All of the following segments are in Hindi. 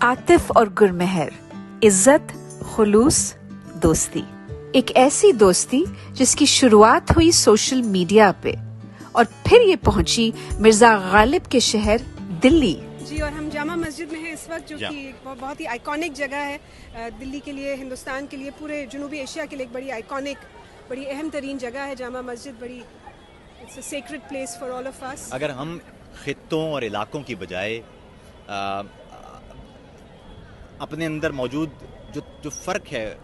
आतिफ और गुरमेहर, इज्जत, खुलूस, दोस्ती। एक ऐसी दोस्ती जिसकी शुरुआत हुई सोशल मीडिया पे और फिर ये पहुंची मिर्जा गालिब के शहर दिल्ली। जी, और हम जामा मस्जिद में हैं इस वक्त, जो कि एक बहुत ही आइकॉनिक जगह है दिल्ली के लिए, हिंदुस्तान के लिए, पूरे जनूबी एशिया के लिए एक बड़ी आइकॉनिक, बड़ी अहम तरीन जगह है जामा मस्जिद। बड़ी it's a sacred place for all of us. अगर हम खित्तों और इलाकों की बजाय अपने अंदर मौजूद जो फ़र्क है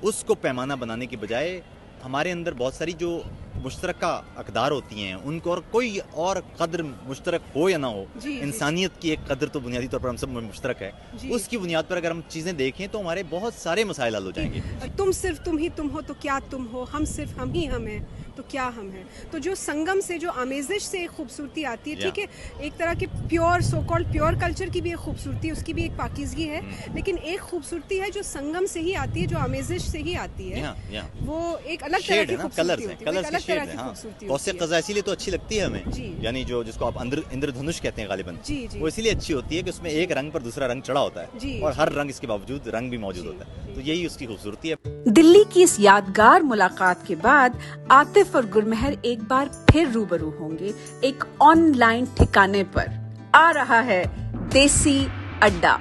उसको पैमाना बनाने की बजाय हमारे अंदर बहुत सारी जो मुश्तरका अक़दार होती हैं उनको, और कोई और कदर मुश्तरक हो या ना हो, इंसानियत की एक कदर तो बुनियादी तौर पर हम सब में मुश्तरक है, उसकी बुनियाद पर अगर हम चीज़ें देखें तो हमारे बहुत सारे मसाइल हल हो जाएंगे। तुम सिर्फ तुम ही तुम हो तो क्या तुम हो, हम सिर्फ हम ही हम हैं तो क्या हम हैं। तो जो संगम से, जो आमेजिश से एक खूबसूरती आती है, ठीक है, एक तरह के pure, so called pure culture की भी एक खूबसूरती है, उसकी भी एक पाकीज़गी है, लेकिन एक खूबसूरती है जो संगम से ही आती है, जो आमेजिश से ही आती है। वो एक अलग तरह की खूबसूरती होती है, अलग तरह की खूबसूरती कौसे क़ज़ा इसीलिए तो अच्छी लगती है हमें, यानी जो जिसको आप इंद्रधनुष कहते हैं गालिबन, वो इसीलिए अच्छी होती है कि उसमें एक रंग पर दूसरा रंग चढ़ा होता है और हर रंग इसके बावजूद रंग भी मौजूद होता है, तो यही उसकी खूबसूरती है। दिल्ली की इस यादगार मुलाकात के बाद आतिफ और गुरमेहर एक बार फिर रूबरू होंगे एक ऑनलाइन ठिकाने पर। आ रहा है देसी अड्डा।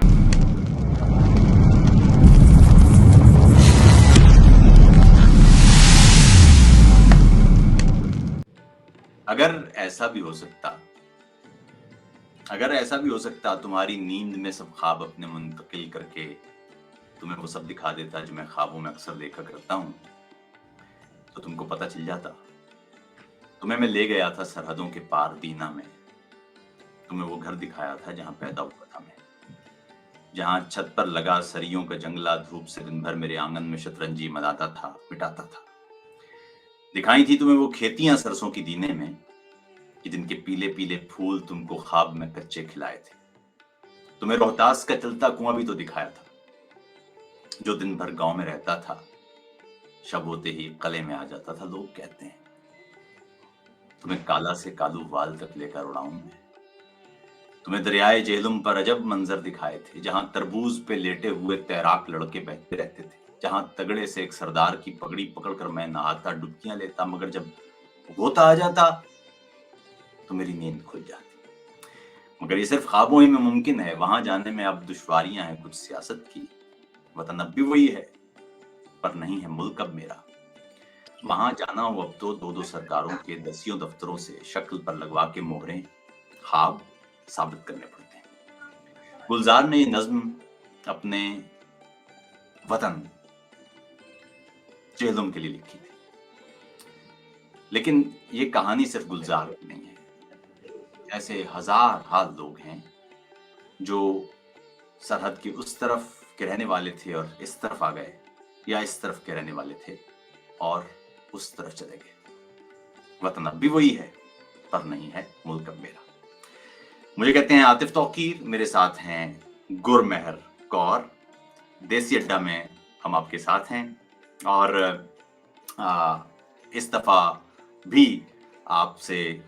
अगर ऐसा भी हो सकता तुम्हारी नींद में सब ख्वाब अपने मुंतकिल करके तुम्हें वो सब दिखा देता जो मैं ख्वाबों में अक्सर देखा करता हूँ, तो तुमको पता चल जाता। तुम्हें मैं ले गया था सरहदों के पार दीना में, तुम्हें वो घर दिखाया था जहाँ पैदा हुआ था मैं, जहाँ छत पर लगा सरियों का जंगला धूप से दिन भर मेरे आंगन में शतरंजी मनाता था, मिटाता था। दिखाई थी तुम्हें वो खेतियां सरसों की दीने में कि जिनके पीले पीले फूल तुमको ख्वाब में कच्चे खिलाए थे। तुम्हें रोहतास का चलता कुआं भी तो दिखाया था जो दिन भर गांव में रहता था, शब होते ही कले में आ जाता था, लोग कहते हैं। तुम्हें काला से कालू वाल तक लेकर उड़ाऊं मैं। तुम्हें दरियाए जेहलुम पर अजब मंजर दिखाए थे, जहां तरबूज पे लेटे हुए तैराक लड़के बहते रहते थे, जहां तगड़े से एक सरदार की पगड़ी पकड़कर मैं नहाता, डुबकियां लेता, मगर जब गोता आ जाता तो मेरी नींद खुल जाती। मगर ये सिर्फ ख्वाबों ही में मुमकिन है, वहां जाने में अब दुश्वारियां हैं कुछ सियासत की। वतन अब भी वही है पर नहीं है मुल्क अब मेरा। वहां जाना हो अब तो दो सरकारों के दसियों दफ्तरों से शक्ल पर लगवा के मोहरें ख्वाब साबित करने पड़ते हैं। गुलजार ने ये नज्म अपने वतन जेहलुम के लिए लिखी थी, लेकिन ये कहानी सिर्फ गुलजार की नहीं है। ऐसे हजार लोग हैं जो सरहद के उस तरफ के रहने वाले थे और इस तरफ आ गए, या इस तरफ के रहने वाले थे और उस तरफ चले गए। वतन अब भी वही है पर नहीं है मुल्क अब मेरा। मुझे कहते हैं आतिफ तौकीर, मेरे साथ हैं गुरमेहर कौर। देसी अड्डा में हम आपके साथ हैं और इस दफा भी आपसे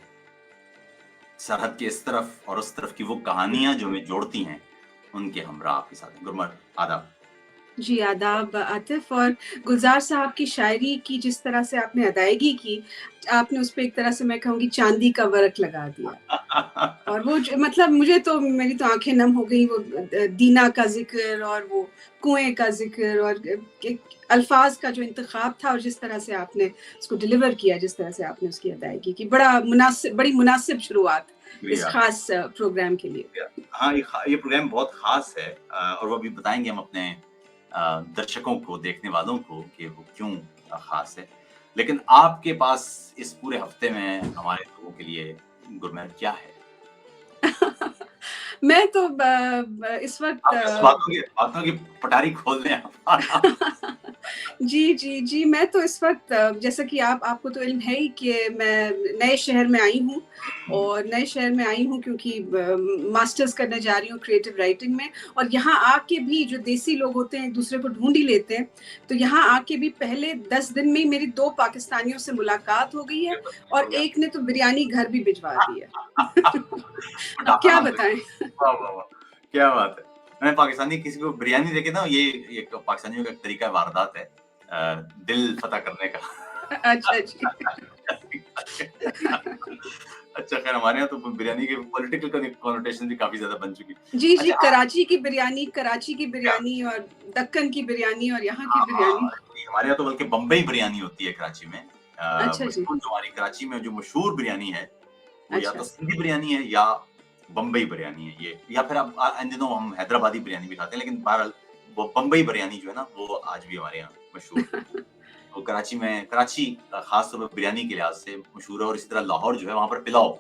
सरहद के इस तरफ और उस तरफ की वो कहानियां जो हमें जोड़ती हैं उनके हमरा आपके साथ हैं। गुरमेहर, आदाब। जी आदाब आतिफ। और गुलजार साहब की शायरी की जिस तरह से आपने अदायगी की, आपने उस पर एक तरह से मैं कहूँगी चांदी का वर्क लगा दिया। और वो मतलब मुझे तो, मेरी तो आंखें नम हो गई। वो दीना का जिक्र और वो कुएं का जिक्र और अल्फाज का जो इंतखाब था और जिस तरह से आपने उसको डिलीवर किया, जिस तरह से आपने उसकी अदायगी की, बड़ी मुनासिब शुरुआत इस खास प्रोग्राम के लिए। हाँ, ये प्रोग्राम बहुत खास है और वो अभी बताएंगे हम अपने दर्शकों को, देखने वालों को कि वो क्यों खास है। लेकिन आपके पास इस पूरे हफ्ते में हमारे लोगों के लिए गुरमेहर क्या है? मैं तो इस वक्त बातों की पटारी खोल दें आप। जी, मैं तो इस वक्त, जैसा कि आपको तो इल्म है ही कि मैं नए शहर में आई हूँ, और नए शहर में आई हूँ क्योंकि मास्टर्स करने जा रही हूँ क्रिएटिव राइटिंग में। और यहाँ आके भी जो देसी लोग होते हैं एक दूसरे को ढूंढ ही लेते हैं, तो यहाँ आके भी पहले 10 दिन में ही मेरी 2 पाकिस्तानियों से मुलाकात हो गई है और एक ने तो बिरयानी घर भी भिजवा दी है। अब क्या बताएं। वाह, क्या बात है। मैं पाकिस्तानी किसी को बिरयानी देके ना, ये एक पाकिस्तानियों का एक तरीका है, वारदात है, दिल फतह करने का। अच्छा जी। अच्छा, खैर हमारे यहाँ तो बिरयानी के पॉलिटिकल कनोटेशन भी काफी ज्यादा बन चुकी। जी, जी, अच्छा, कराची की बिरयानी क्या और दक्कन की बिरयानी और यहाँ की हाँ, बिरयानी। हमारे यहाँ तो बल्कि बम्बई बिरयानी होती है कराची में। अच्छा जी, मशहूर जो हमारी कराची में जो मशहूर बिरयानी है, वो या तो अच्छा। सिंधी बिरयानी है या बम्बई बिरयानी है ये, या फिर अब इन दिनों हम हैदराबादी बिरयानी भी खाते हैं, लेकिन बहरहाल वो बम्बई बिरयानी जो है ना, वो आज भी हमारे यहाँ मशहूर है। तो कराची खास तौर पर बिरयानी के लिहाज से मशहूर है, और इसी तरह लाहौर जो है, वहाँ पर पुलाव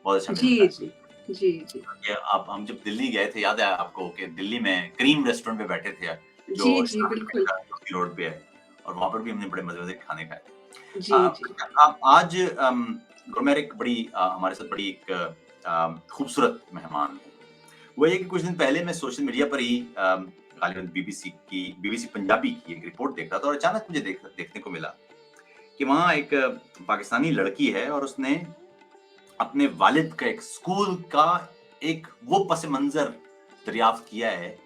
बहुत अच्छा मिलता जी, है। जी। जी, जी। ये आप हम जब दिल्ली गए थे, याद है आपको कि दिल्ली में क्रीम रेस्टोरेंट पे बैठे थे, जो जी, जी, इस्लामिक बिल्कुल। रोड पे है, और वहाँ पर भी हमने बड़े मजे के खाने खाए। जी, जी। आप आज गुरमेर एक बड़ी हमारे साथ बड़ी एक खूबसूरत मेहमान है। वो ये कि कुछ दिन पहले मैं सोशल मीडिया पर ही गालिबन बीबीसी पंजाबी की एक रिपोर्ट देख रहा था, और अचानक मुझे देखने को मिला कि वहाँ एक पाकिस्तानी लड़की है, और उसने अपने वालिद का एक स्कूल का एक वो पस मंजर दरियाफ्त किया है,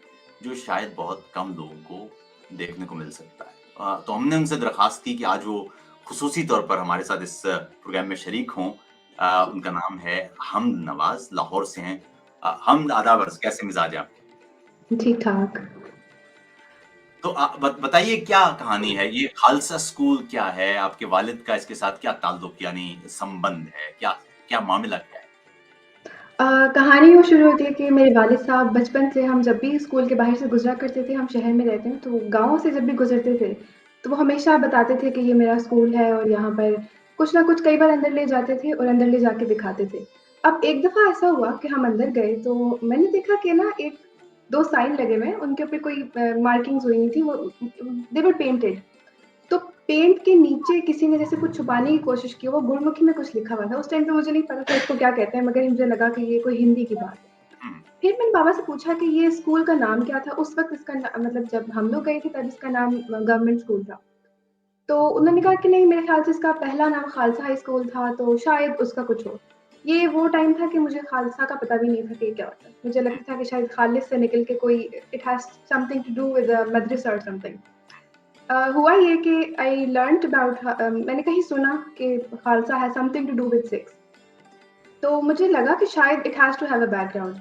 जो शायद बहुत कम लोगों को देखने को मिल सकता है। तो हमने उनसे दरख्वास्त की कि आज वो खुसूसी तौर पर हमारे साथ इस प्रोग्राम में शरीक हों। उनका नाम है हमद नवाज, लाहौर से हैं। हमद, आदाब अर्ज़, कैसे मिजाज है आपके? ठीक-ठाक। तो बताइए क्या कहानी है? ये खालसा स्कूल क्या है? आपके वालिद का इसके साथ क्या ताल्लुक यानी संबंध है? क्या क्या मामला क्या है? कहानी यूँ शुरू होती है कि मेरे वालिद साहब बचपन से, हम जब भी स्कूल के बाहर से गुज़रा करते थे, हम शहर में रहते हैं, तो गाँव से जब भी गुज़रते थे, तो वो हमेशा बताते थे कि ये मेरा स्कूल है और यहाँ पर कुछ ना कुछ कई बार अंदर ले जाते थे और अंदर ले जाके दिखाते थे। अब एक दफ़ा ऐसा हुआ कि हम अंदर गए, तो मैंने देखा कि ना 1-2 साइन लगे हुए हैं, उनके ऊपर कोई मार्किंग्स हुई हुई थी, वो दे वर पेंटेड। तो पेंट के नीचे किसी ने जैसे कुछ छुपाने की कोशिश की, वो गुरमुखी में कुछ लिखा हुआ था। उस टाइम पे मुझे नहीं पता था इसको क्या कहते हैं, मगर मुझे लगा कि ये कोई हिंदी की बात है। हुँ, फिर मैंने बाबा से पूछा कि ये स्कूल का नाम क्या था? उस वक़्त इसका ना मतलब जब हम लोग गए थे तब इसका नाम गवर्नमेंट स्कूल था। तो उन्होंने कहा कि नहीं, मेरे ख़्याल से इसका पहला नाम खालसा हाई स्कूल था, तो शायद उसका कुछ हो। ये वो टाइम था कि मुझे खालसा का पता भी नहीं था कि ये क्या होता है। मुझे लगता था कि शायद खालिद से निकल के कोई it has something to do with a madrasa और समथिंग। हुआ ये कि आई लर्न्ड अबाउट मैंने कहीं सुना कि Khalsa has something to do with six, तो मुझे लगा कि शायद it has to have a background.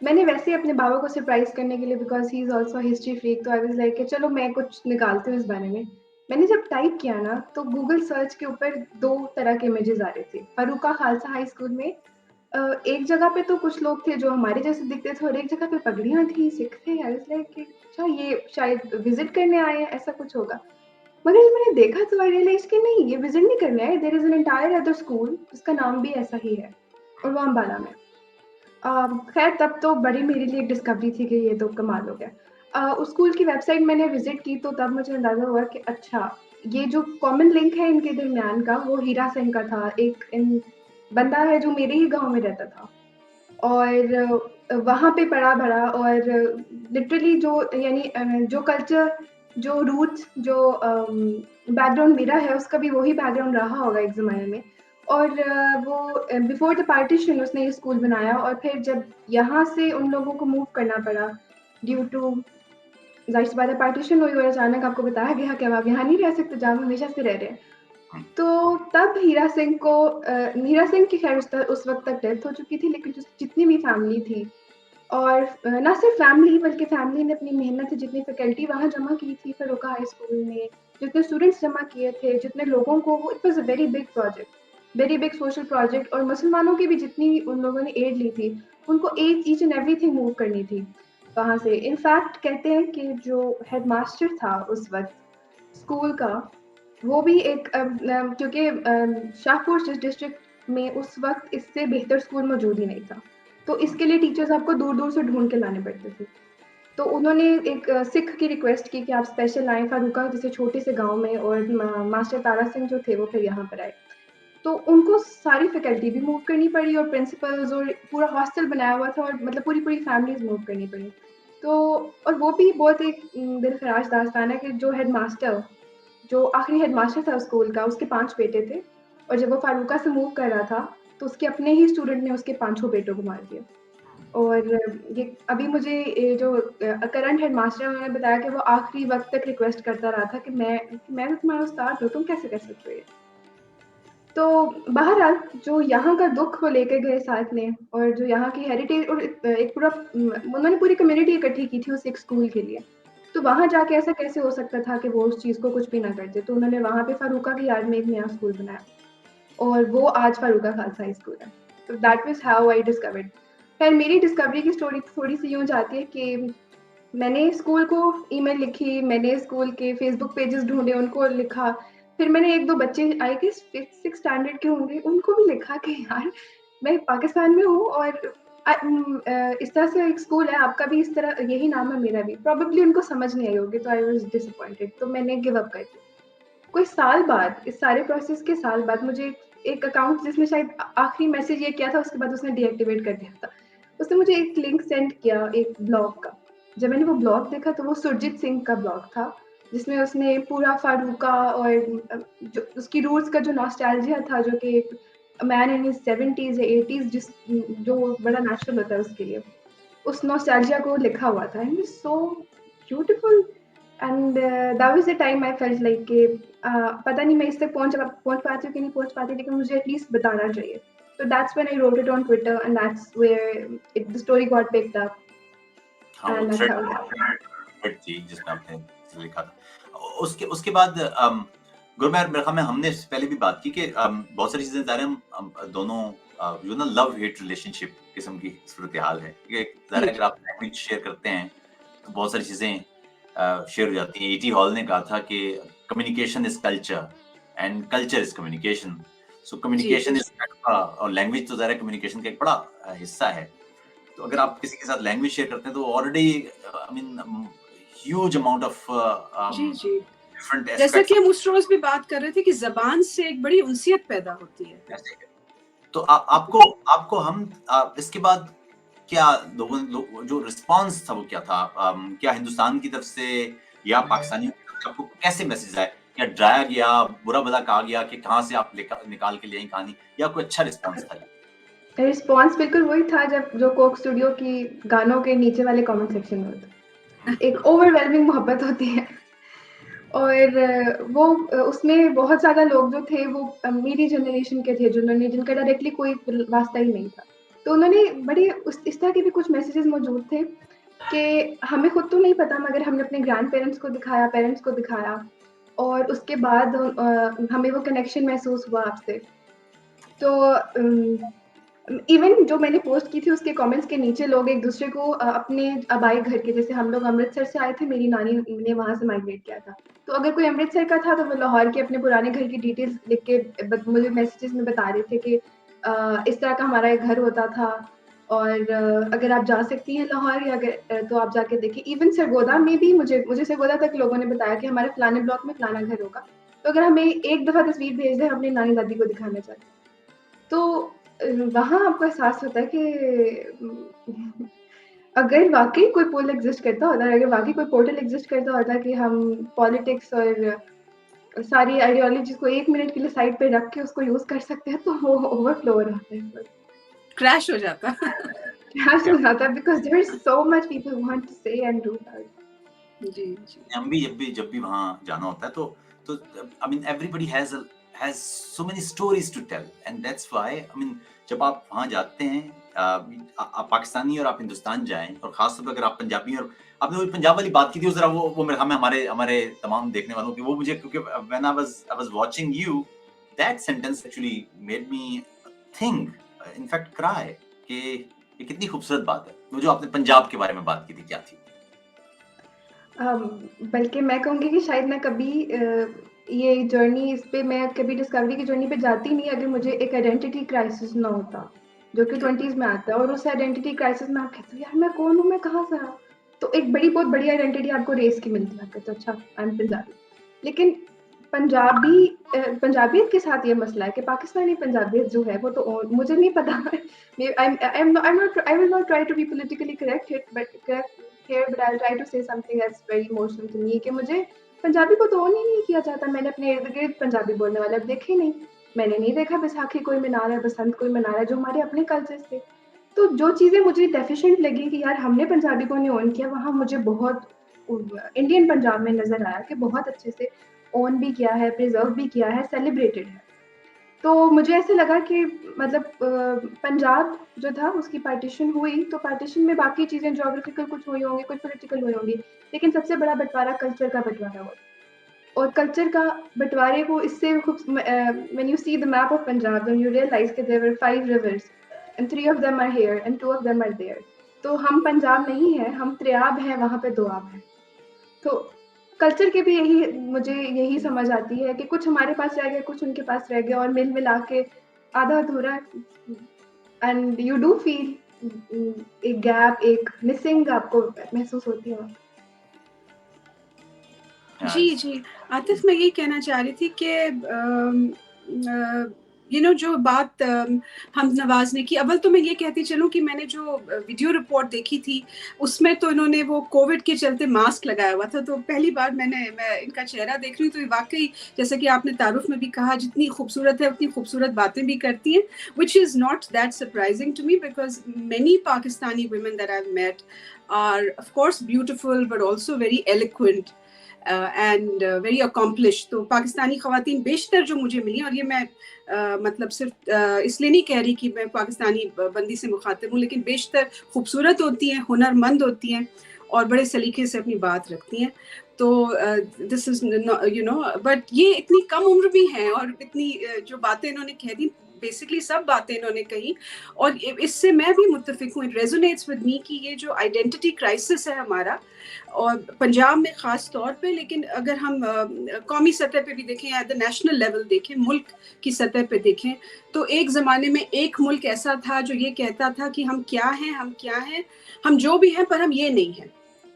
मैंने वैसे ही अपने बाबा को सरप्राइज़ करने के लिए, because he is also history freak, तो आई वाज़ लाइक कि चलो मैं कुछ निकालती हूँ इस बारे में। मैंने जब टाइप किया ना, तो गूगल सर्च के ऊपर 2 तरह के इमेजेस आ रहे थे। फर्रुखा खालसा हाई स्कूल में एक जगह पे तो कुछ लोग थे जो हमारे जैसे दिखते थे और एक जगह पे पगड़ियाँ थी, सिख थे। आई वाज़ लाइक कि अच्छा, ये शायद विज़िट करने आए हैं, ऐसा कुछ होगा। मगर जब मैंने देखा तो आई रियलाइज़ कि नहीं, ये विज़िट नहीं करने आए, there is an entire other school जिसका नाम भी ऐसा ही है और वो अम्बाला में। खैर तब तो बड़ी मेरे लिए एक डिस्कवरी थी कि ये तो कमाल हो गया। उस स्कूल की वेबसाइट मैंने विज़िट की, तो तब मुझे अंदाज़ा हुआ कि अच्छा, ये जो कॉमन लिंक है इनके दरमियान का, वो हीरा सिंह का था। एक इन बंदा है जो मेरे ही गाँव में रहता था और वहाँ पे पला-बढ़ा और लिटरली जो यानी जो कल्चर, जो रूट्स, जो बैकग्राउंड मेरा है, उसका भी वही बैकग्राउंड रहा होगा एक ज़माने में। और वो बिफोर द पार्टीशन उसने ये स्कूल बनाया, और फिर जब यहाँ से उन लोगों को मूव करना पड़ा ड्यू टू, ज़ाहिर-सी बात है, पार्टीशन हुई और अचानक आपको बताया गया कि अब आप यहाँ नहीं रह सकते जहाँ आप हमेशा से रह रहे हैं। हुँ। तो तब हीरा सिंह की खैर उस वक़्त तक डेथ हो चुकी थी, लेकिन जितनी भी फैमिली थी, और ना सिर्फ फैमिली बल्कि फैमिली ने अपनी मेहनत से जितनी फैकल्टी वहाँ जमा की थी फर्रुखा हाई स्कूल में, जितने स्टूडेंट्स जमा किए थे, जितने लोगों को, वो it was a very big project, very big social project, और मुसलमानों की भी जितनी उन लोगों ने एड ली थी, उनको ईच एंड एवरीथिंग मूव करनी थी वहाँ से। इनफैक्ट कहते हैं कि जो हेडमास्टर था उस वक़्त स्कूल का, वो भी एक क्योंकि शाहपुर जिस डिस्ट्रिक्ट में उस वक़्त इससे बेहतर स्कूल मौजूद ही नहीं था। तो इसके लिए टीचर्स आपको दूर-दूर से ढूँढ के लाने पड़ते थे। तो उन्होंने एक सिख की रिक्वेस्ट की कि आप स्पेशल आएँ फर्रुखा जैसे छोटे से गाँव में, और मास्टर तारा सिंह जो थे वो फिर यहाँ पर आए। तो उनको सारी फैकल्टी भी मूव करनी पड़ी और प्रिंसिपल्स और पूरा हॉस्टल बनाया हुआ था, और मतलब पूरी-पूरी फैमिलीज़ मूव करनी पड़ी। तो और वो भी बहुत एक दिलखराश दास्तान है कि जो हेडमास्टर, जो आखिरी हेडमास्टर था स्कूल का, उसके 5 बेटे थे, और जब वो फारुका से मूव कर रहा था, तो उसके अपने ही स्टूडेंट ने उसके पाँचों बेटों को मार दिया। और ये अभी मुझे ये जो करंट हेडमास्टर है उन्होंने बताया कि वो आखिरी वक़्त तक रिक्वेस्ट करता रहा था कि मैं तो तुम्हारा उस्ताद हूँ, तुम कैसे कर सकते हो ये? तो बहरहाल जो यहाँ का दुःख वो लेके गए साथ में और जो यहाँ की हेरिटेज और एक पूरा उन्होंने पूरी कम्युनिटी इकट्ठी की थी उस एक स्कूल के लिए। तो वहाँ जाके ऐसा कैसे हो सकता था कि वो उस चीज़ को कुछ भी ना करते? तो उन्होंने वहाँ पे फ़ारूका की याद में एक नया स्कूल बनाया और वो आज फ़ारूका खालसा हाई स्कूल है। तो that was how I discovered. ख़ैर मेरी डिस्कवरी की स्टोरी थोड़ी-सी यूँ जाती है कि मैंने स्कूल को ईमेल लिखी, मैंने स्कूल के फ़ेसबुक पेजेज़ ढूँढे, उनको लिखा। फिर मैंने 1-2 बच्चे आई गेस 5th-6th स्टैंडर्ड के होंगे, उनको भी लिखा कि यार मैं पाकिस्तान में हूँ और इस तरह से एक स्कूल है, आपका भी इस तरह यही नाम है, मेरा भी। प्रोबेबली उनको समझ नहीं आई होगी, तो आई वाज़ डिसअपॉइंटेड, तो मैंने गिव अप कर दिया। कोई साल बाद, इस सारे प्रोसेस के साल बाद मुझे एक अकाउंट जिसने शायद आखिरी मैसेज ये किया था, उसके बाद उसने डीएक्टिवेट कर दिया था। उसने मुझे एक लिंक सेंड किया एक ब्लॉग का। जब मैंने वो ब्लॉग देखा तो वो सुरजीत सिंह का ब्लॉग था, जिसमें उसने पूरा फ़ारूका और जो उसकी रूट्स का जो नॉस्टैल्जिया था, जो कि एक मैन इन हिज़ 70s या 80s जो बड़ा नेचुरल होता है उसके लिए, उस नॉस्टैल्जिया को लिखा हुआ था and it's so beautiful and that was the time I felt like कि पता नहीं मैं इस तक पहुँच पाती हूँ कि नहीं पहुँच पाती, लेकिन मुझे एटलीस्ट बताना चाहिए। So that's when I wrote it on Twitter, and that's where the story got picked up, हाँ, वो and that's thread how it happened. Thread थी जिसमें आपने लिखा था। उसके उसके बाद गुरमेहर, मेरे ख्याल में हमने इससे पहले भी बात की कि बहुत सारी चीजें ज़ाहिर है हम दोनों जो ना लव हेट रिलेशनशिप किस्म की सूरत-ए-हाल है। ये ज़ाहिर है जी, अगर आप लैंग्वेज शेयर करते हैं तो बहुत सारी चीजें शेयर हो जाती हैं। E.T. हॉल ने कहा था कि communication is culture and culture is communication. So जी, कम्युनिकेशन इज़ और लैंग्वेज तो ज़ाहिर है कम्युनिकेशन का एक बड़ा हिस्सा है। तो अगर आप किसी के साथ लैंग्वेज शेयर करते हैं तो already I mean huge amount of जी, जी। डिफरेंट जैसा एस्पेक्ट्स कि हम उस रोज़ भी बात कर रहे थे कि ज़बान से एक बड़ी उनसियत पैदा होती है। ऐसे हैं। तो आपको आपको हम इसके बाद क्या जो रिस्पांस था वो क्या था? क्या हिंदुस्तान की तरफ से या पाकिस्तानियों की तरफ से आपको कैसे मैसेज आए? क्या डराया गया, बुरा भला कहा गया कि कहाँ से आप निकाल के ले आई कहानी, या कोई अच्छा रिस्पांस था? रिस्पॉन्स बिल्कुल वही था जब जो कोक स्टूडियो की गानों के नीचे वाले कमेंट सेक्शन में होता है। एक ओवरवेलमिंग मोहब्बत होती है और वो उसमें बहुत ज़्यादा लोग जो थे वो मेरी जनरेशन के थे जिनका डायरेक्टली कोई वास्ता ही नहीं था। तो उन्होंने बड़े उस इस तरह के भी कुछ मैसेजेस मौजूद थे कि हमें खुद तो नहीं पता, मगर हमने अपने ग्रैंड पेरेंट्स को दिखाया, पेरेंट्स को दिखाया और उसके बाद हमें वो कनेक्शन महसूस हुआ आपसे। तो इवन जो मैंने पोस्ट की थी उसके कमेंट्स के नीचे लोग एक-दूसरे को अपने आबाई घर के, जैसे हम लोग अमृतसर से आए थे, मेरी नानी ने वहाँ से माइग्रेट किया था। तो अगर कोई अमृतसर का था तो वो लाहौर के अपने पुराने घर की डिटेल्स लिख के मुझे मैसेजेस में बता रहे थे कि इस तरह का हमारा एक घर होता था और अगर आप जा सकती हैं लाहौर या अगर तो आप जाके देखिए। इवन सरगोदा में भी मुझे सरगोदा तक लोगों ने बताया कि हमारे फलाने ब्लॉक में फलाना घर होगा। तो अगर हमें एक दफ़ा तस्वीर भेज दें, हम अपनी नानी-दादी को दिखाना चाहते हैं। तो वहाँ आपको एहसास होता है कि अगर वाक़ई कोई पुल एग्ज़िस्ट करता होता है, अगर वाक़ई कोई पोर्टल एग्ज़िस्ट करता होता है कि हम पॉलिटिक्स और सारी आइडियोलॉजीज़ को 1 मिनट के लिए साइड पे रख के उसको यूज़ कर सकते हैं, तो वो ओवरफ्लो हो रहा होता है इस वक़्त। क्रैश हो जाता। क्रैश हो जाता है because there is so much people who want to say and do that. जी, जी। हम भी जब भी वहाँ जाना होता है तो I mean everybody has so many stories to tell and that's why I mean जब आप वहाँ जाते हैं आप पाकिस्तानी और आप हिंदुस्तान जाएं और खास तौर पर अगर आप पंजाबी और आपने वो पंजाब वाली बात की थी जरा वो मेरे ख्याल में हमारे हमारे तमाम देखने वालों की वो मुझे क्योंकि when I was watching you that sentence actually made me think in fact cry कि ये कितनी खूबसूरत बात है वो जो आपने पंजाब के बारे में बात की थी क्या थी? बल्कि मैं कहूँगी कि शायद मैं कभी ये जर्नी इस पे मैं कभी डिस्कवरी की जर्नी पे जाती नहीं अगर मुझे एक आइडेंटिटी क्राइसिस ना होता, जो कि 20s में आता है और उस आइडेंटिटी क्राइसिस में आप कहते हो यार मैं कौन हूँ, मैं कहाँ से आया? तो एक बहुत बड़ी आइडेंटिटी आपको रेस की मिलती है, आप कहते हो अच्छा आई एम पंजाबी। लेकिन पंजाबियत के साथ ये मसला है कि पाकिस्तानी पंजाबियत जो है वो तो मुझे नहीं पता I will not try to be politically correct here but I will try to say something that's very emotional to me कि मुझे पंजाबी को तो ऑन ही नहीं किया जाता। मैंने अपने इर्द-गिर्द पंजाबी बोलने वाले अब देखे नहीं। मैंने नहीं देखा बैसाखी कोई मना रहा है, बसंत कोई मना रहा है, जो हमारे अपने कल्चर्स थे। तो जो चीज़ें मुझे डेफिशिएंट लगी कि यार हमने पंजाबी को नहीं ऑन किया, वहाँ मुझे बहुत इंडियन पंजाब में नज़र आया कि बहुत अच्छे से ऑन भी किया है, प्रिज़र्व भी किया है, सेलिब्रेटेड है। तो मुझे ऐसे लगा कि मतलब पंजाब जो था उसकी पार्टीशन हुई, तो पार्टीशन में बाकी चीज़ें ज्योग्राफिकल कुछ हुई होंगी, कुछ पॉलिटिकल हुई होंगी, लेकिन सबसे बड़ा बँटवारा कल्चर का बँटवारा हुआ। और कल्चर का बँटवारे को इससे खूब when you see the map of Punjab, when you realise कि there were 5 rivers and 3 of them are here and 2 of them are there. तो हम पंजाब नहीं हैं, हम त्रियाब हैं, वहाँ पे दोआब हैं। तो कल्चर की भी मुझे यही समझ आती है कि कुछ हमारे पास रह गया, कुछ उनके पास रह गया और मिला के आधा अधूरा एंड यू डू फील एक गैप, एक मिसिंग आपको महसूस होती है। जी, जी। आतिफ़, मैं यही कहना चाह रही थी कि जो बात हम नवाज़ ने की, अव्वल तो मैं ये कहती चलूँ कि मैंने जो वीडियो रिपोर्ट देखी थी, उसमें तो इन्होंने वो कोविड के चलते मास्क लगाया हुआ था, तो पहली बार मैं इनका चेहरा देख रही हूँ, तो ये वाक़ई, जैसे कि आपने तारुफ़ में भी कहा, जितनी खूबसूरत है, उतनी खूबसूरत बातें भी करती हैं, which is not that surprising to me because many Pakistani women that I have met are of course beautiful but also very eloquent and very accomplish. तो पाकिस्तानी ख़वातीन बेशतर जो मुझे मिली, और ये मैं मतलब सिर्फ इसलिए नहीं कह रही कि मैं पाकिस्तानी बंदी से मुखातिब हूँ, लेकिन बेशतर खूबसूरत होती हैं, हुनरमंद होती हैं और बड़े सलीके से अपनी बात रखती हैं। तो दिस इज़ बट ये इतनी कम उम्र भी हैं और इतनी जो बातें इन्होंने कह दी, बेसिकली सब बातें इन्होंने कही, और इससे मैं भी मुत्तफिक हूँ, इट रेजोनेट्स विद मी कि ये जो आइडेंटिटी क्राइसिस है हमारा, और पंजाब में ख़ास तौर पे, लेकिन अगर हम कौमी सतह पे भी देखें या द नेशनल लेवल देखें, मुल्क की सतह पे देखें, तो एक ज़माने में एक मुल्क ऐसा था जो ये कहता था कि हम क्या हैं, हम जो भी हैं, पर हम ये नहीं हैं।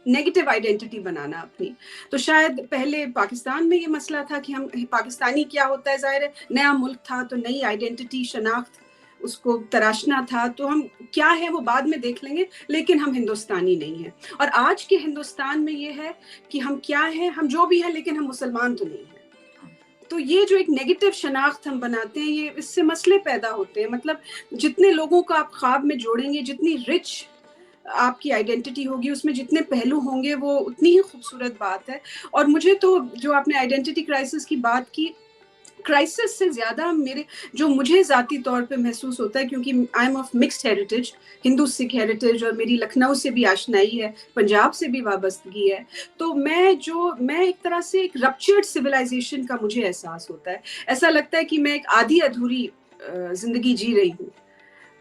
नेगेटिव आइडेंटिटी बनाना अपनी। तो शायद पहले पाकिस्तान में ये मसला था कि हम पाकिस्तानी क्या होता है, ज़ाहिर है नया मुल्क था तो नई आइडेंटिटी, शनाख्त उसको तराशना था, तो हम क्या है वो बाद में देख लेंगे, लेकिन हम हिंदुस्तानी नहीं हैं। और आज के हिंदुस्तान में ये है कि हम क्या हैं, हम जो भी हैं, लेकिन हम मुसलमान तो नहीं हैं। तो ये जो एक नेगेटिव शनाख्त हम बनाते हैं, ये इससे मसले पैदा होते हैं। मतलब जितने लोगों को आप ख्वाब में जोड़ेंगे, जितनी रिच आपकी आइडेंटिटी होगी, उसमें जितने पहलू होंगे, वो उतनी ही खूबसूरत बात है। और मुझे तो जो आपने आइडेंटिटी क्राइसिस की बात की, क्राइसिस से ज़्यादा मुझे ज़ाती तौर पे महसूस होता है, क्योंकि I am of mixed heritage, Hindu Sikh heritage, और मेरी लखनऊ से भी आशनाई है, पंजाब से भी वाबस्तगी है। तो मैं एक तरह से एक रप्चर्ड सिविलाइजेशन का मुझे एहसास होता है। ऐसा लगता है कि मैं एक आधी अधूरी ज़िंदगी जी रही हूँ।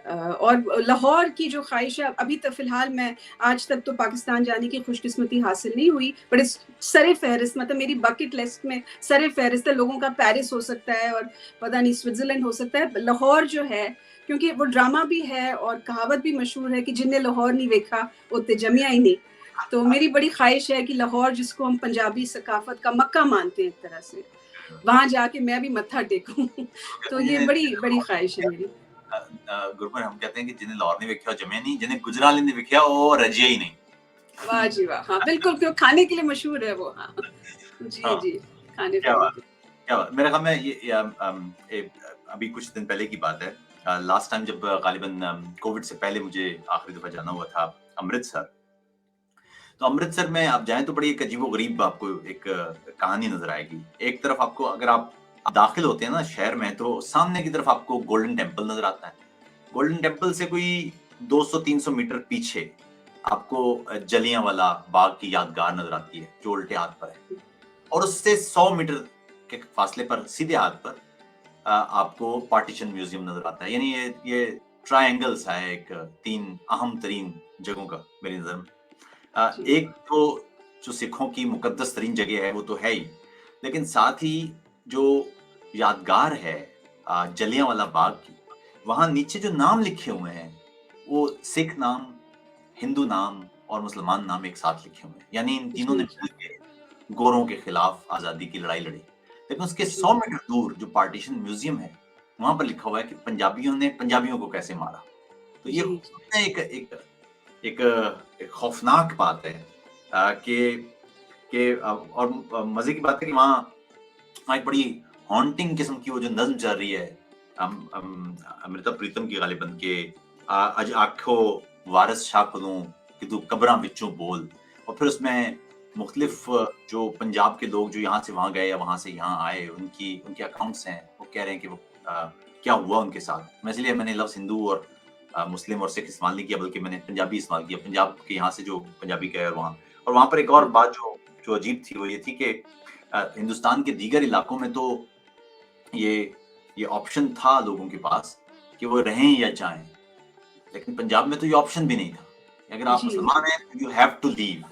और लाहौर की जो ख्वाहिश है, अभी तक फ़िलहाल मैं आज तक तो पाकिस्तान जाने की खुशकिस्मती हासिल नहीं हुई, बट इस सरे फ़हरिस्त, मतलब मेरी बकेट लिस्ट में सरे फ़हरिस्त है। लोगों का पेरिस हो सकता है और पता नहीं स्विट्ज़रलैंड हो सकता है, लाहौर जो है, क्योंकि वो ड्रामा भी है और कहावत भी मशहूर है कि जिन्ने लाहौर नहीं देखा उतने जमिया ही नहीं। तो मेरी बड़ी ख्वाहिश है कि लाहौर, जिसको हम पंजाबी सकाफत का मक्का मानते हैं एक तरह से, वहाँ जाके मैं भी मत्था टेकूं। तो ये बड़ी बड़ी ख्वाहिश है मेरी। गुरबन, हम कहते हैं कि जिन्हें लाहौर नहीं वेख्या जमे नहीं, जिन्हें गुजराल नहीं वेख्या वो रजिया ही नहीं। वाह जी वाह, हाँ बिल्कुल, क्यों खाने के लिए मशहूर है वो। हाँ जी हाँ, जी, खाने क्या पीने बात, के। क्या बात। मेरे ख्याल में अभी कुछ दिन पहले की बात है, लास्ट टाइम जब गालिबन कोविड से पहले मुझे आखिरी दफा जाना हुआ था अमृतसर। तो अमृतसर में आप जाएं तो बड़ी एक अजीबो-गरीब आपको एक कहानी नजर आएगी। एक तरफ आपको, अगर आप दाखिल होते हैं ना शहर में, तो सामने की तरफ आपको गोल्डन टेम्पल नजर आता है। गोल्डन टेम्पल से कोई 200-300 मीटर पीछे आपको जलियांवाला बाग की यादगार नजर आती है, जो उल्टे हाथ पर है। और उससे 100 मीटर के फासले पर सीधे हाथ पर आपको पार्टीशन म्यूजियम नजर आता है। यानी ये ट्रायंगल सा है, एक 3 अहम तरीन जगहों का मेरी नजर में। जी एक तो जो सिखों की मुकद्दस तरीन जगह है वो तो है ही, लेकिन साथ ही जो यादगार है जलियांवाला बाग की, वहां नीचे जो नाम लिखे हुए हैं वो सिख नाम, हिंदू नाम और मुसलमान नाम एक साथ लिखे हुए हैं। यानी इन तीनों ने जी मिलकर गोरों के खिलाफ आजादी की लड़ाई लड़ी। लेकिन उसके जी 100 मीटर दूर जो पार्टीशन म्यूजियम है, वहां पर लिखा हुआ है कि पंजाबियों ने पंजाबियों को कैसे मारा। तो ये जी एक एक एक एक खौफनाक बात है कि और मजे की बात है कि वहाँ एक बड़ी हॉन्टिंग किस्म की वो जो नज्म चल रही है अमृता प्रीतम की गालिबन के अज आखो वारिस शाह खुदूं कि तू कब्रां विचों बोल, और फिर उसमें मुख्तलिफ जो पंजाब के लोग जो यहाँ से वहाँ गए या वहाँ से यहाँ आए, उनके अकाउंट्स हैं, वो कह रहे हैं कि वो क्या हुआ उनके साथ। मैं इसलिए मैंने लफ्ज़ हिंदू और मुस्लिम और सिख इस्तेमाल नहीं किया, बल्कि मैंने पंजाबी इस्तेमाल किया। पंजाब के यहाँ से जो पंजाबी गए और वहाँ पर एक और बात जो अजीब थी, वो ये थी कि हिंदुस्तान के दीगर इलाकों में तो ये ऑप्शन था लोगों के पास कि वो रहें या जाएं, लेकिन पंजाब में तो ये ऑप्शन भी नहीं था। अगर आप जी मुसलमान हैं तो you have to leave,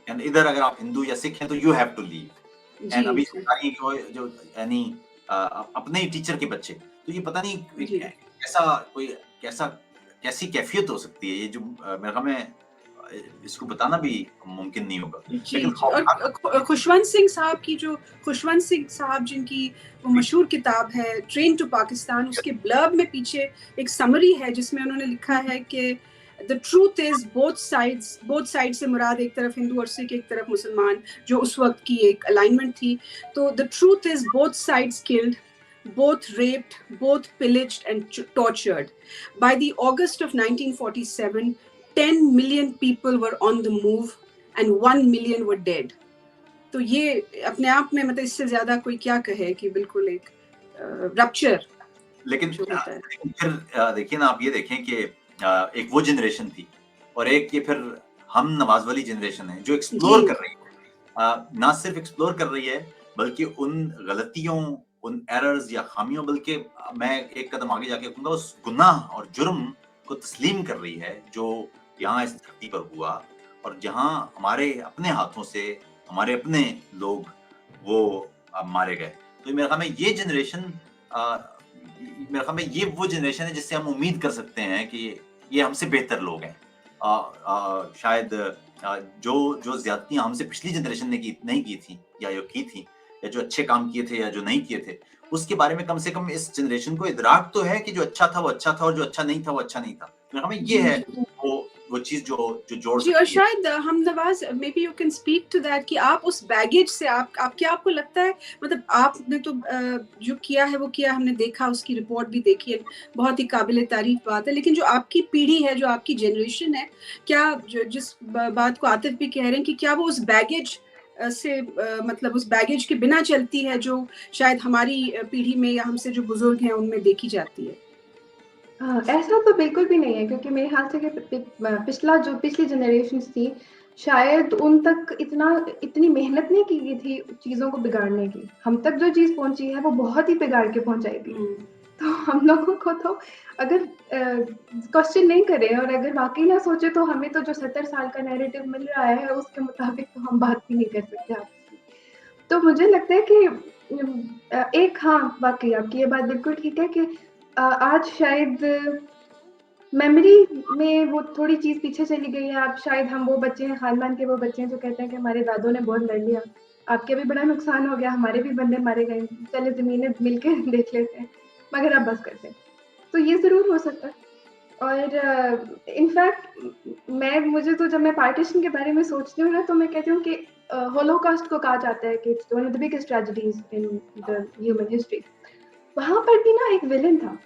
and इधर अगर आप हिंदू या सिख हैं तो you have to leave. And जी अभी जी सारी जो यानी अपने ही टीचर के बच्चे, तो ये पता नहीं जी कैसी कैफियत हो सकती है, ये जो मेरे ख्याल में इसको बताना भी मुमकिन नहीं होगा। जी लेकिन जी और खुशवंत सिंह साहब की जो खुशवंत सिंह साहब जिनकी वो मशहूर किताब है ट्रेन टू पाकिस्तान, उसके ब्लर्ब में पीछे एक समरी है जिसमें उन्होंने लिखा है कि the truth is both side से मुराद एक तरफ हिंदू और सिख, एक तरफ मुसलमान, जो उस वक्त की एक अलाइनमेंट थी। तो the truth is both sides killed, both raped, both pillaged and tortured. By the August of 1947, 10 million people were on the move and 1 million were dead. तो ये अपने आप में मतलब इससे ज्यादा कोई क्या कहे कि बिल्कुल एक रप्चर लेकिन जो होता है। फिर देखिए ना, आप ये देखें कि एक वो जनरेशन थी और एक ये फिर हम नवाज वाली जनरेशन है जो एक्सप्लोर कर रही है, ना सिर्फ एक्सप्लोर कर रही है बल्कि उन गलतियों, उन एरर्स या खामियों, बल्कि मैं एक कदम आगे जाके कहूंगा उस गुनाह और जुर्म को तस्लीम कर रही है जो यहाँ इस धरती पर हुआ, और जहाँ हमारे अपने हाथों से हमारे अपने लोग वो मारे गए। तो मेरे ख्याल में ये जनरेशन मेरे ख्याल में ये वो जनरेशन है जिससे हम उम्मीद कर सकते हैं कि ये हमसे बेहतर लोग हैं। शायद जो ज्यादतियां हमसे पिछली जनरेशन ने नहीं की थी या जो की थी, या जो अच्छे काम किए थे या जो नहीं किए थे, उसके बारे में कम से कम इस जनरेशन को इदराक तो है कि जो अच्छा था वो अच्छा था और जो अच्छा नहीं था वो अच्छा नहीं था। मेरे ख्याल में ये है वो चीज जो जोड़ जी। और सकती है। शायद हम Nawaz maybe you can speak to that कि आप उस बैगेज से आपको लगता है, मतलब आपने तो जो किया है वो किया, हमने देखा, उसकी रिपोर्ट भी देखी है, बहुत ही काबिल तारीफ बात है, लेकिन जो आपकी पीढ़ी है, जो आपकी जनरेशन है, क्या जिस बात को आतिफ भी कह रहे हैं कि क्या वो उस बैगेज से मतलब उस बैगेज के बिना चलती है जो शायद हमारी पीढ़ी में या हमसे जो बुजुर्ग हैं उनमें देखी जाती है? ऐसा तो बिल्कुल भी नहीं है, क्योंकि मेरे ख्याल से कि पिछली जनरेशंस थी, शायद उन तक इतनी मेहनत नहीं की गई थी चीज़ों को बिगाड़ने की। हम तक जो चीज़ पहुँची है वो बहुत ही बिगाड़ के पहुँचाई थी। तो हम लोगों को तो अगर क्वेश्चन नहीं करें और अगर वाक़ई ना सोचे, तो हमें तो जो 70 साल का नैरेटिव मिल रहा है उसके मुताबिक तो हम बात भी नहीं कर सकते आपस में। तो मुझे लगता है कि हाँ, वाक़ई आपकी ये बात बिल्कुल ठीक है कि आज शायद मेमोरी में वो थोड़ी चीज़ पीछे चली गई है। अब शायद हम वो बच्चे हैं, ख़ानदान के वो बच्चे हैं जो कहते हैं कि हमारे दादों ने बहुत लड़ लिया, आपके भी बड़ा नुकसान हो गया, हमारे भी बंदे मारे गए, चलो ज़मीनें मिल के देख लेते हैं, मगर अब बस करते हैं। तो ये ज़रूर हो सकता है। और इनफैक्ट मुझे तो जब मैं पार्टीशन के बारे में सोचती हूँ ना, तो मैं कहती हूँ कि होलोकॉस्ट को कहा जाता है कि it's one of the biggest tragedies in the human history. वहाँ पर भी ना एक विलेन था,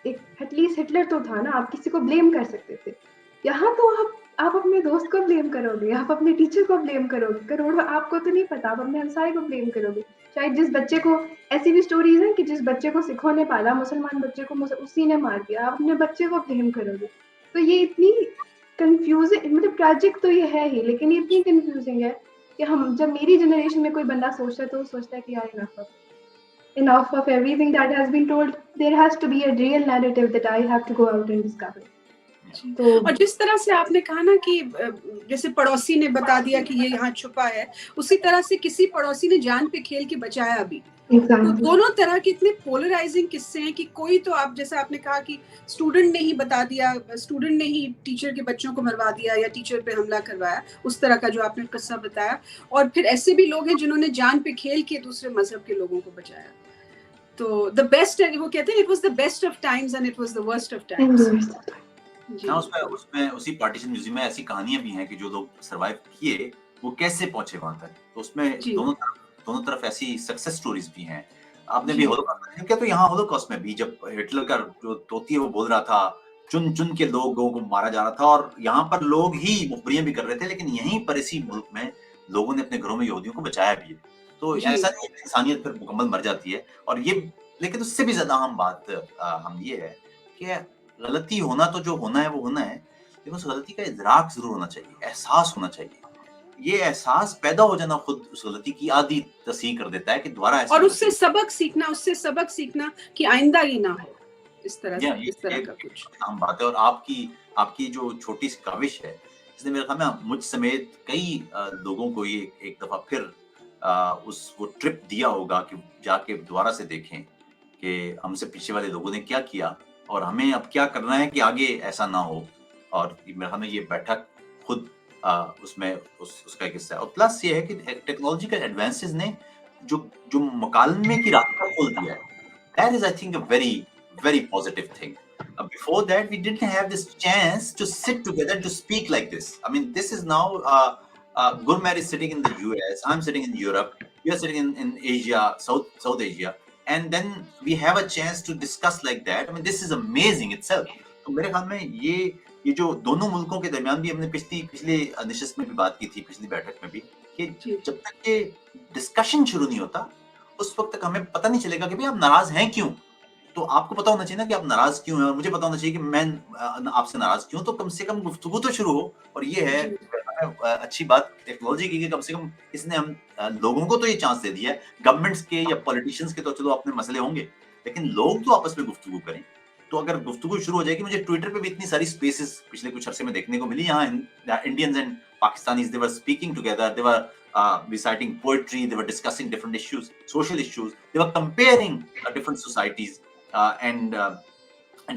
एक एटलीस्ट हिटलर तो था ना, आप किसी को ब्लेम कर सकते थे। यहाँ तो आप अपने दोस्त को ब्लेम करोगे, आप अपने टीचर को ब्लेम करोगे, करोड़ों आपको तो नहीं पता, आप अपने हमसाये को ब्लेम करोगे। शायद जिस बच्चे को, ऐसी भी स्टोरीज़ हैं कि जिस बच्चे को सिखों ने पाला, मुसलमान बच्चे को उसी ने मार दिया, आप अपने बच्चे को ब्लेम करोगे। तो ये इतनी कन्फ्यूज़िंग, मतलब ट्रेजिक तो ये है ही, लेकिन ये इतनी कन्फ्यूज़िंग है कि जब मेरी जनरेशन में कोई बंदा सोचता है तो वो सोचता है कि यार enough of everything that has been told, there has to be a real narrative that I have to go out and discover. तो और जिस तरह से आपने कहा ना कि जैसे पड़ोसी ने बता दिया कि ये यहाँ छुपा है, उसी तरह से किसी पड़ोसी ने जान पे खेल के बचाया भी। तो दोनों तरह के इतने पोलराइजिंग किस्से हैं कि कोई तो आप जैसे आपने कहा कि स्टूडेंट ने ही बता दिया, स्टूडेंट ने ही टीचर के बच्चों को मरवा दिया या टीचर पे हमला करवाया, उस तरह का जो आपने किस्सा बताया, और फिर ऐसे भी लोग हैं जिन्होंने जान पे खेल के दूसरे मजहब के लोगों को बचाया। तो द बेस्ट, वो कहते हैं it was the best of times and it was the worst of times. ना उसमें उसी पार्टीशन म्यूजियम में ऐसी कहानियां भी हैं कि जो लोग सरवाइव किए वो कैसे पहुंचे वहां तक। तो उसमें दोनों तरफ ऐसी सक्सेस स्टोरीज भी हैं। आपने भी होलोकॉस्ट में क्या, तो यहाँ होलोकॉस्ट में भी जब हिटलर का जो तोती है वो बोल रहा था चुन चुन के लोगों को मारा जा रहा था, और यहाँ पर लोग ही मुखबरियां भी कर रहे थे, लेकिन यहीं पर इसी मुल्क में लोगों ने अपने घरों में यहूदियों को बचाया भी है। तो जी। ऐसा नहीं है कि इंसानियत फिर मुकम्मल मर जाती है। और ये, लेकिन उससे भी ज्यादा हम बात हम ये है कि गलती होना तो जो होना है वो होना है, लेकिन उस गलती का इदराक जरूर होना चाहिए, एहसास होना चाहिए। ये एहसास पैदा हो जाना खुद उस गलती की आदि तस्हीर कर देता है कि दोबारा ऐसी और उससे गलती उससे सबक सीखना कि आइंदा ये ना हो, इस तरह का कुछ। आम बात है। और आपकी आपकी जो छोटी सी काविश है, इसने मेरे ख्याल में मुझ समेत कई लोगों को ये एक दफा फिर उस वो ट्रिप दिया होगा कि जाके दोबारा से देखें कि हमसे पीछे वाले लोगों ने क्या किया और हमें अब क्या करना है कि आगे ऐसा ना हो। और मेरे ख्याल में ये बैठक खुद उसमें उसका एक हिस्सा है। और प्लस ये है कि टेक्नोलॉजिकल एडवांसेस ने जो जो मुकालमे की रास्ता खोल दिया है, that is I think a very positive thing. Before that, we didn't have this chance to sit together to speak like this. I mean, this is now Gurmeet is sitting in the US, I'm sitting in Europe, you are sitting in Asia, South Asia, and then we have a chance to discuss like that. I mean, this is amazing itself. तो मेरे ख्याल में ये जो दोनों मुल्कों के दरमियान भी हमने पिछले निशस्त में भी बात की थी, पिछली बैठक में भी, कि जब तक ये डिस्कशन शुरू नहीं होता उस वक्त तक हमें पता नहीं चलेगा कि भाई आप नाराज हैं क्यों। तो आपको पता होना चाहिए ना कि आप नाराज क्यों हैं, और मुझे पता होना चाहिए कि मैं आपसे नाराज क्यों। तो कम से कम गुफ्तगू तो शुरू हो। और ये है अच्छी बात टेक्नोलॉजी की कि कम से कम इसने हम लोगों को तो ये चांस दे दिया है। गवर्नमेंट्स के या पॉलिटिशियंस के तो चलो अपने मसले होंगे, लेकिन लोग तो आपस में गुफ्तगू करें। तो अगर गुफ्तगू शुरू हो जाएगी, मुझे ट्विटर पे भी इतनी सारी स्पेसेस पिछले कुछ अरसे में देखने को मिली, यहाँ Indians and Pakistanis they were speaking together, they were reciting poetry, they were discussing different issues, social issues, they were comparing different societies and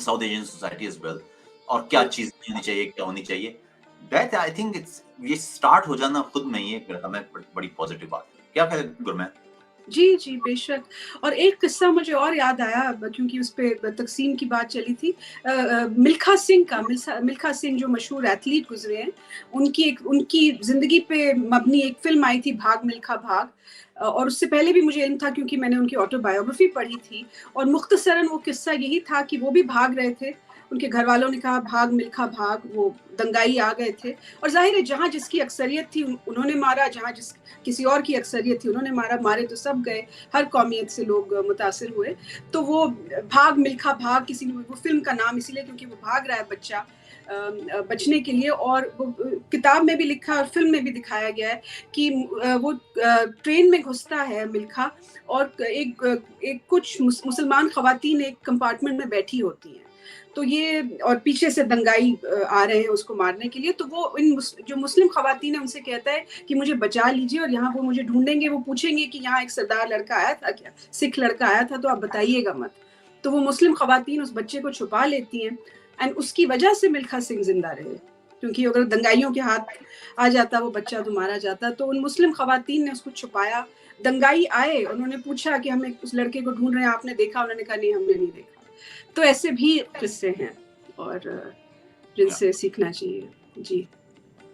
South Asian society as well, और क्या चीज होनी चाहिए, क्या होनी चाहिए। That I think it's ये स्टार्ट हो जाना खुद में ही एक हमें बड़ी पॉजिटिव बात है। क्या कहे गुरमेत? जी, बेशक। और एक किस्सा मुझे और याद आया, क्योंकि उस पे तकसीम की बात चली थी। मिल्खा सिंह जो मशहूर एथलीट गुजरे हैं, उनकी जिंदगी पे मबनी एक फिल्म आई थी, भाग मिल्खा भाग। और उससे पहले भी मुझे इल्म था क्योंकि मैंने उनकी ऑटोबायोग्राफी पढ़ी थी। और मुख्तसरन वो किस्सा यही था कि वो भी भाग रहे थे, उनके घर वालों ने कहा भाग मिल्खा भाग, वो दंगाई आ गए थे। और जाहिर है जहाँ जिसकी अक्सरियत थी उन्होंने मारा, जहाँ किसी और की अक्सरियत थी उन्होंने मारा। मारे तो सब गए, हर कौमियत से लोग मुतासिर हुए। तो वो भाग मिल्खा भाग, किसी ने वो फिल्म का नाम इसीलिए क्योंकि वो भाग रहा है बच्चा बचने के लिए। और वो किताब में भी लिखा और फिल्म में भी दिखाया गया है कि वो ट्रेन में घुसता है मिल्खा, और एक कुछ मुसलमान खवातीन एक कंपार्टमेंट में बैठी होती हैं। तो ये, और पीछे से दंगाई आ रहे हैं उसको मारने के लिए। तो वो जो मुस्लिम खवातीन है उनसे कहता है कि मुझे बचा लीजिए, और यहाँ वो मुझे ढूंढेंगे, वो पूछेंगे कि यहाँ एक सरदार लड़का आया था क्या, सिख लड़का आया था, तो आप बताइएगा मत। तो वो मुस्लिम खवातीन उस बच्चे को छुपा लेती हैं, एंड उसकी वजह से मिल्खा सिंह जिंदा रहे, क्योंकि अगर दंगाइयों के हाथ आ जाता वो बच्चा तो मारा जाता। तो उन मुस्लिम खवातीन ने उसको छुपाया। दंगाई आए, उन्होंने पूछा कि हम उस लड़के को ढूंढ रहे हैं, आपने देखा? उन्होंने कहा नहीं, हमने नहीं देखा। तो ऐसे भी किस्से हैं और जिनसे सीखना चाहिए। जी,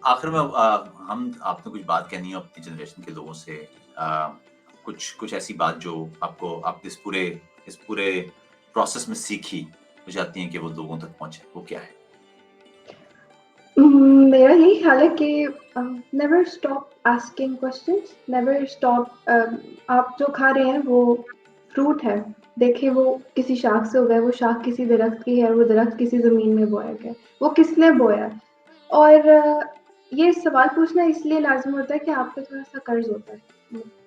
आखिर में आपने कुछ बात कहनी है अपनी जनरेशन के लोगों से, कुछ ऐसी बात जो आप इस पूरे प्रोसेस में सीखी, वो चाहती हैं कि वो लोगों तक पहुंचे, वो क्या है? मेरा यही ख्याल है कि never stop asking questions, never stop. आप जो खा रहे हैं वो फ्रूट है, देखिए वो किसी शाख से उगा है, वो शाख किसी दरख्त की है, वो दरख्त किसी जमीन में बोया गया, वो किसने बोया। और ये सवाल पूछना इसलिए लाजमी होता है कि आप पे थोड़ा सा कर्ज होता है,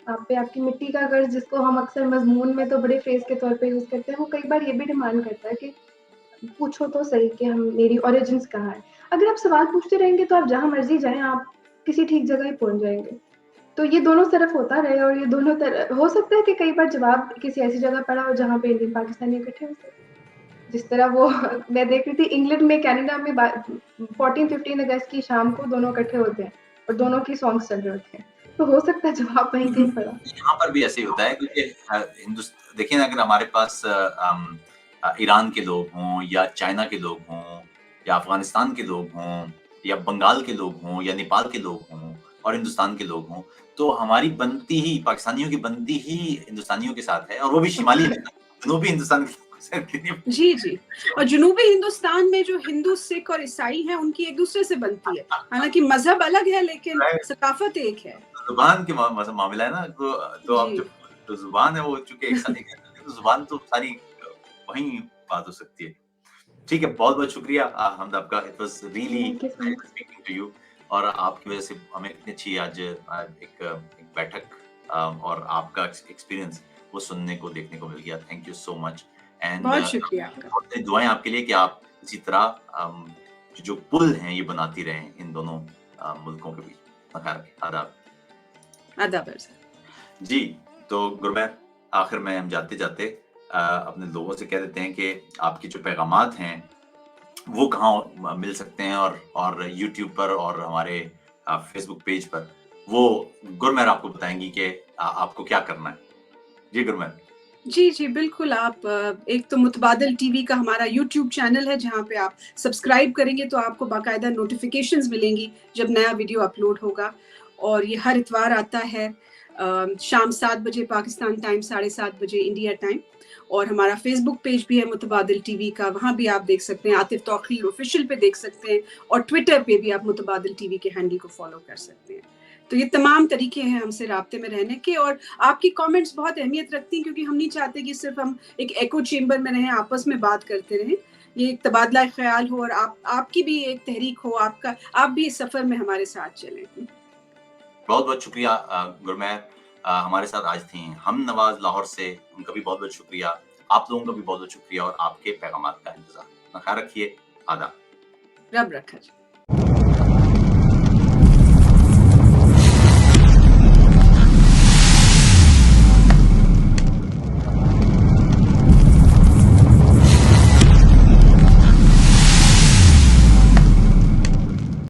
आप पे आपकी मिट्टी का कर्ज, जिसको हम अक्सर मजमून में तो बड़े फ्रेज के तौर पे यूज करते हैं, वो कई बार ये भी डिमांड करता है कि पूछो तो सही कि हम मेरी ओरिजिन्स कहाँ है। अगर आप सवाल पूछते रहेंगे तो आप जहाँ मर्जी जाएं, आप किसी ठीक जगह ही पहुंच जाएंगे। तो ये दोनों तरफ होता रहे, और ये दोनों तरफ हो सकता है कि कई बार जवाब किसी ऐसी जगह पड़ा हो जहाँ पे इंडियन पाकिस्तानी इकट्ठे हो सकते, जिस तरह वो मैं देख रही थी इंग्लैंड में, कनाडा में 14-15 अगस्त की शाम को दोनों इकट्ठे होते हैं और दोनों की सॉन्ग्स चल रहे होते हैं। तो हो सकता है जवाब वहीं कहीं पड़ा। यहाँ पर भी ऐसे ही होता है, क्योंकि देखिए ना, अगर हमारे पास ईरान के लोग हों या चाइना के लोग हों या अफगानिस्तान के लोग हों या बंगाल के लोग हों या नेपाल के लोग हों और हिंदुस्तान के लोग हों, तो हमारी बनती ही, पाकिस्तानियों की बनती ही हिंदुस्तानियों के साथ है, और वो भी शिमाली जनूबी हिंदुस्तान के हुसैन की नहीं। जी, जी। और जुनूबी हिंदुस्तान में जो हिंदू, सिख और ईसाई हैं, उनकी एक-दूसरे से बनती है। हालाँकि मज़हब अलग है, लेकिन सकाफ़त एक है। ज़ुबान के मामला है ना, तो अब जी। जो ज़ुबान है वो चूँकि एक साथ ही कह सकते हैं, तो ज़ुबान तो सारी वहीं बात हो सकती है। ठीक है, बहुत-बहुत शुक्रिया हमद आपका। It was really thank you so nice much. Speaking to you, और आपकी वज़ह से हमें इतनी अच्छी आज एक बैठक और आपका एक्सपीरियंस वो सुनने को, देखने को मिल गया। Thank you so much, and बहुत शुक्रिया आपका। बहुत सारी दुआएँ आपके लिए कि आप इसी तरह जो पुल हैं ये बनाती रहें इन दोनों मुल्कों के बीच। आदाब। आदाब अर्ज़। जी, तो गुरबैर, आखिर में हम जाते-जाते अपने लोगों से कह देते हैं कि आपके जो पैगामात हैं, वो कहाँ मिल सकते हैं, और यूट्यूब पर और हमारे फ़ेसबुक पेज पर, वो गुरमहर आपको बताएँगी कि आपको क्या करना है। जी, गुरमहर। जी, जी, बिल्कुल। आप एक तो मुतबादिल टीवी का हमारा यूट्यूब चैनल है, जहाँ पे आप सब्सक्राइब करेंगे तो आपको बाकायदा नोटिफ़िकेशंस मिलेंगी जब नया वीडियो अपलोड होगा, और ये हर इतवार आता है शाम 7 बजे पाकिस्तान टाइम, 7:30 बजे इंडिया टाइम। और हमारा फ़ेसबुक पेज भी है मुतबादिल टीवी का, वहाँ भी आप देख सकते हैं, आतिफ़ तौक़ीर ऑफ़िशियल पे देख सकते हैं, और ट्विटर पे भी आप मुतबादिल टीवी के हैंडल को फ़ॉलो कर सकते हैं। तो ये तमाम तरीके हैं हमसे राब्ते में रहने के, और आपकी कमेंट्स बहुत अहमियत रखती हैं, क्योंकि हम नहीं चाहते कि सिर्फ हम एक एको चेम्बर में रहें, आपस में बात करते रहें। ये एक तबादला ख्याल हो, और आपकी भी एक तहरीक हो, आप भी इस सफ़र में हमारे साथ चलें। बहुत-बहुत शुक्रिया गुरमहर, हमारे साथ आज थीं हम नवाज़ लाहौर से, उनका भी बहुत-बहुत शुक्रिया। आप लोगों का भी बहुत-बहुत शुक्रिया, और आपके पैगामात का इंतज़ार। अपना ख़्याल रखिए। आदाब। रब रखा जी।